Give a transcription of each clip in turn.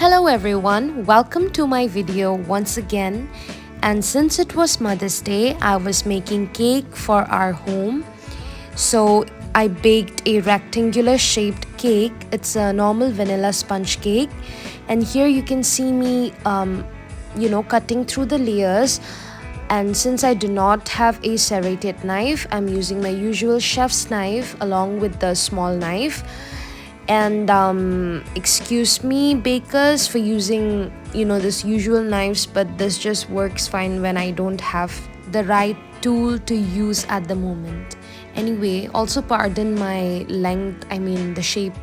Hello everyone, welcome to my video once again. And since it was Mother's Day, I was making cake for our home. So I baked a rectangular shaped cake. It's a normal vanilla sponge cake. And here you can see me cutting through the layers. And since I do not have a serrated knife, I'm using my usual chef's knife along with the small knife. And excuse me bakers for using this usual knives, but this just works fine when I don't have the right tool to use at the moment. Anyway, also pardon my length, the shape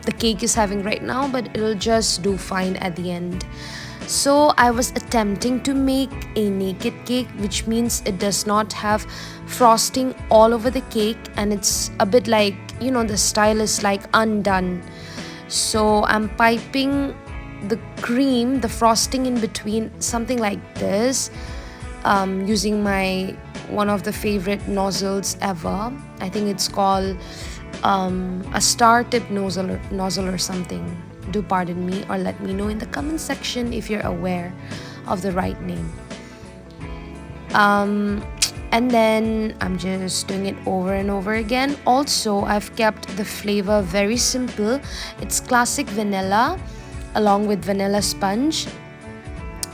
the cake is having right now, but it'll just do fine at the end. So I was attempting to make a naked cake, which means it does not have frosting all over the cake, and it's a bit like the style is like undone. So I'm piping the cream, the frosting in between, something like this, using my one of the favorite nozzles ever. I think it's called a star tip nozzle or something. Do pardon me, or let me know in the comment section if you're aware of the right name. And then I'm just doing it over and over again. Also, I've kept the flavor very simple. It's classic vanilla along with vanilla sponge.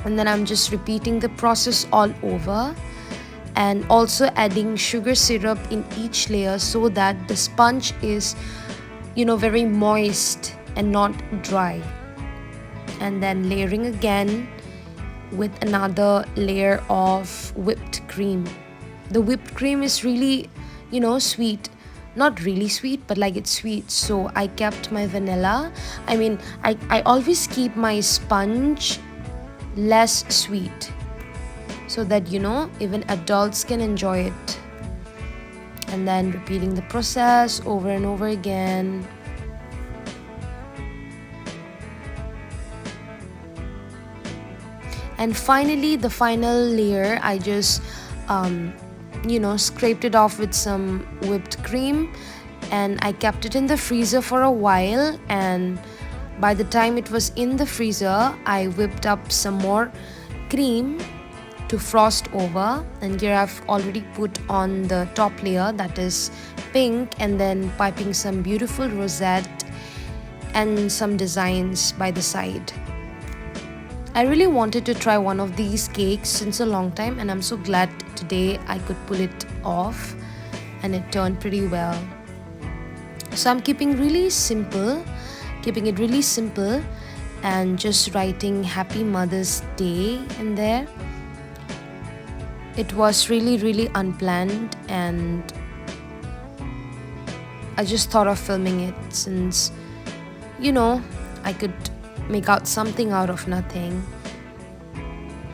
And then I'm just repeating the process all over, and also adding sugar syrup in each layer so that the sponge is very moist and not dry. And then layering again with another layer of whipped cream. The whipped cream is really sweet, not really sweet, but like it's sweet, so I kept my vanilla. I always keep my sponge less sweet so that even adults can enjoy it. And then repeating the process over and over again. And finally, the final layer, I just scraped it off with some whipped cream, and I kept it in the freezer for a while. And by the time it was in the freezer, I whipped up some more cream to frost over. And here I've already put on the top layer, that is pink, and then piping some beautiful rosette and some designs by the side. I really wanted to try one of these cakes since a long time, and I'm so glad today I could pull it off, and it turned pretty well. So I'm keeping it really simple, and just writing Happy Mother's Day in there. It was really unplanned, and I just thought of filming it since I could make out something out of nothing.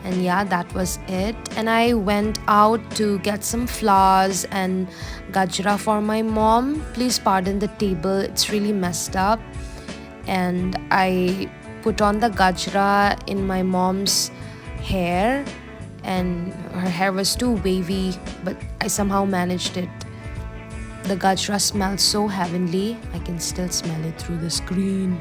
And yeah, that was it. And I went out to get some flowers and gajra for my mom. Please pardon the table, it's really messed up. And I put on the gajra in my mom's hair, and her hair was too wavy, but I somehow managed it. The gajra smells so heavenly. I can still smell it through the screen.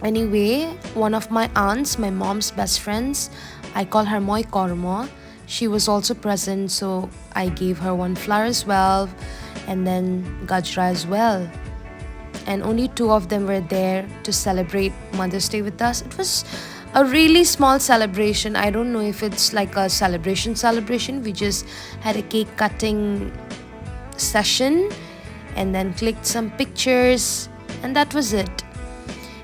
Anyway, one of my aunts, my mom's best friends, I call her Moi Kormo, she was also present, so I gave her one flower as well, and then gajra as well. And only two of them were there to celebrate Mother's Day with us. It was a really small celebration. I don't know if it's like a celebration. We just had a cake cutting session and then clicked some pictures, and that was it.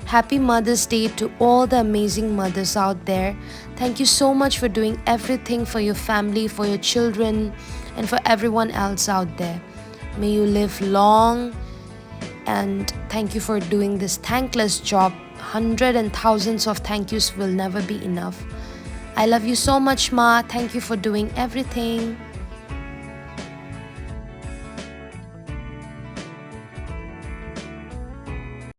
Happy Mother's Day to all the amazing mothers out there. Thank you so much for doing everything for your family, for your children, and for everyone else out there. May you live long, and thank you for doing this thankless job. Hundreds and thousands of thank yous will never be enough. I love you so much, Ma. Thank you for doing everything.